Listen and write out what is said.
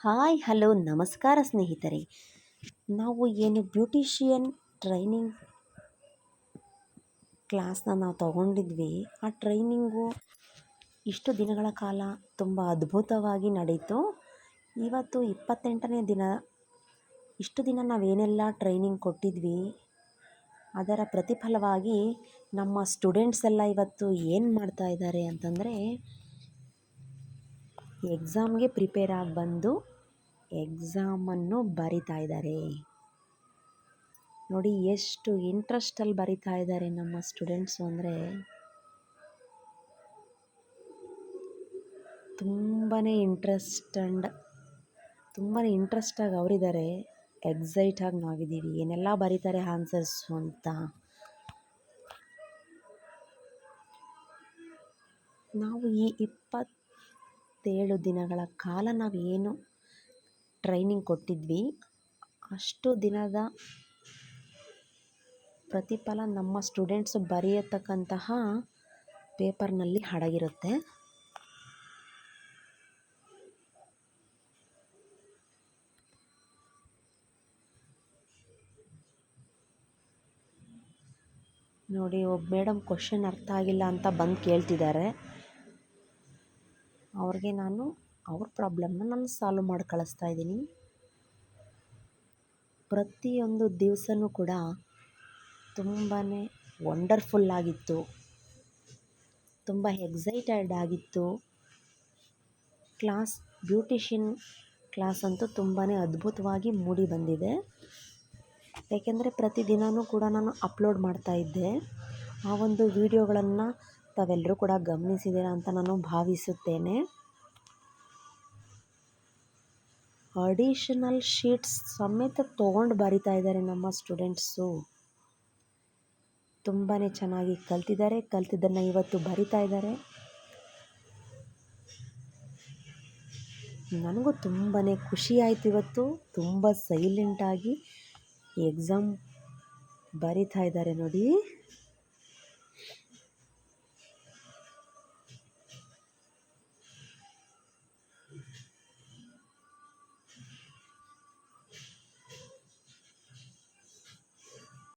Hi hello ನಮಸ್ಕಾರ ಸ್ನೇಹಿತರೆ. ನಾವು ಏನು ಬ್ಯೂಟಿಷಿಯನ್ ಟ್ರೈನಿಂಗ್ ಕ್ಲಾಸ್ನ ನಾವು ತಗೊಂಡಿದ್ವಿ, ಆ ಟ್ರೈನಿಂಗು ಇಷ್ಟು ದಿನಗಳ ಕಾಲ ತುಂಬ ಅದ್ಭುತವಾಗಿ ನಡೀತು. ಇವತ್ತು 28ನೇ ದಿನ. ಇಷ್ಟು ದಿನ ನಾವೇನೆಲ್ಲ ಟ್ರೈನಿಂಗ್ ಕೊಟ್ಟಿದ್ವಿ ಅದರ ಪ್ರತಿಫಲವಾಗಿ ನಮ್ಮ ಸ್ಟೂಡೆಂಟ್ಸ್ ಎಲ್ಲ ಇವತ್ತು ಏನು ಮಾಡ್ತಾ ಇದ್ದಾರೆ ಅಂತಂದರೆ, ಎಕ್ಸಾಮ್ಗೆ ಪ್ರಿಪೇರ್ ಆಗಿ ಬಂದು ಎಕ್ಸಾಮನ್ನು ಬರಿತಾ ಇದ್ದಾರೆ. ನೋಡಿ ಎಷ್ಟು ಇಂಟ್ರೆಸ್ಟಲ್ಲಿ ಬರಿತಾ ಇದ್ದಾರೆ ನಮ್ಮ ಸ್ಟೂಡೆಂಟ್ಸು ಅಂದರೆ ತುಂಬಾ ಇಂಟ್ರೆಸ್ಟಾಗಿ ಅವರಿದ್ದಾರೆ. ಎಕ್ಸೈಟಾಗಿ ನಾವಿದ್ದೀವಿ ಏನೆಲ್ಲ ಬರೀತಾರೆ ಆನ್ಸರ್ಸು ಅಂತ. ನಾವು ಈ 27 ದಿನಗಳ ಕಾಲ ನಾವೇನು ಟ್ರೈನಿಂಗ್ ಕೊಟ್ಟಿದ್ವಿ ಅಷ್ಟು ದಿನದ ಪ್ರತಿಫಲ ನಮ್ಮ ಸ್ಟೂಡೆಂಟ್ಸ್ ಬರೆಯತಕ್ಕಂತಹ ಪೇಪರ್ನಲ್ಲಿ ಅಡಗಿರುತ್ತೆ. ನೋಡಿ, ಒಬ್ಬ ಮೇಡಮ್ ಕ್ವಶನ್ ಅರ್ಥ ಆಗಿಲ್ಲ ಅಂತ ಬಂದು ಕೇಳ್ತಿದ್ದಾರೆ. ಅವ್ರಿಗೆ ನಾನು ಅವ್ರ ಪ್ರಾಬ್ಲಮ್ನ ನಾನು ಸಾಲ್ವ್ ಮಾಡಿ ಕಳಿಸ್ತಾ ಇದ್ದೀನಿ. ಪ್ರತಿಯೊಂದು ದಿವಸನೂ ಕೂಡ ತುಂಬಾ ವಂಡರ್ಫುಲ್ ಆಗಿತ್ತು, ತುಂಬ ಎಕ್ಸೈಟೆಡ್ ಆಗಿತ್ತು. ಬ್ಯೂಟಿಷಿಯನ್ ಕ್ಲಾಸ್ ಅಂತೂ ತುಂಬಾ ಅದ್ಭುತವಾಗಿ ಮೂಡಿ ಬಂದಿದೆ. ಏಕೆಂದರೆ ಪ್ರತಿದಿನವೂ ಕೂಡ ನಾನು ಅಪ್ಲೋಡ್ ಮಾಡ್ತಾ ಇದ್ದೆ. ಆ ಒಂದು ವಿಡಿಯೋಗಳನ್ನು ತಾವೆಲ್ಲರೂ ಕೂಡ ಗಮನಿಸಿದ್ದೀರಾ ಅಂತ ನಾನು ಭಾವಿಸುತ್ತೇನೆ. ಅಡಿಷನಲ್ ಶೀಟ್ಸ್ ಸಮೇತ ತೊಗೊಂಡು ಬರಿತಾ ಇದ್ದಾರೆ ನಮ್ಮ ಸ್ಟೂಡೆಂಟ್ಸು. ತುಂಬಾ ಚೆನ್ನಾಗಿ ಕಲ್ತಿದ್ದನ್ನು ಇವತ್ತು ಬರಿತಾ ಇದ್ದಾರೆ. ನನಗೂ ತುಂಬಾ ಖುಷಿ ಆಯಿತು. ಇವತ್ತು ತುಂಬ ಸೈಲೆಂಟಾಗಿ ಎಕ್ಸಾಮ್ ಬರಿತಾ ಇದ್ದಾರೆ ನೋಡಿ.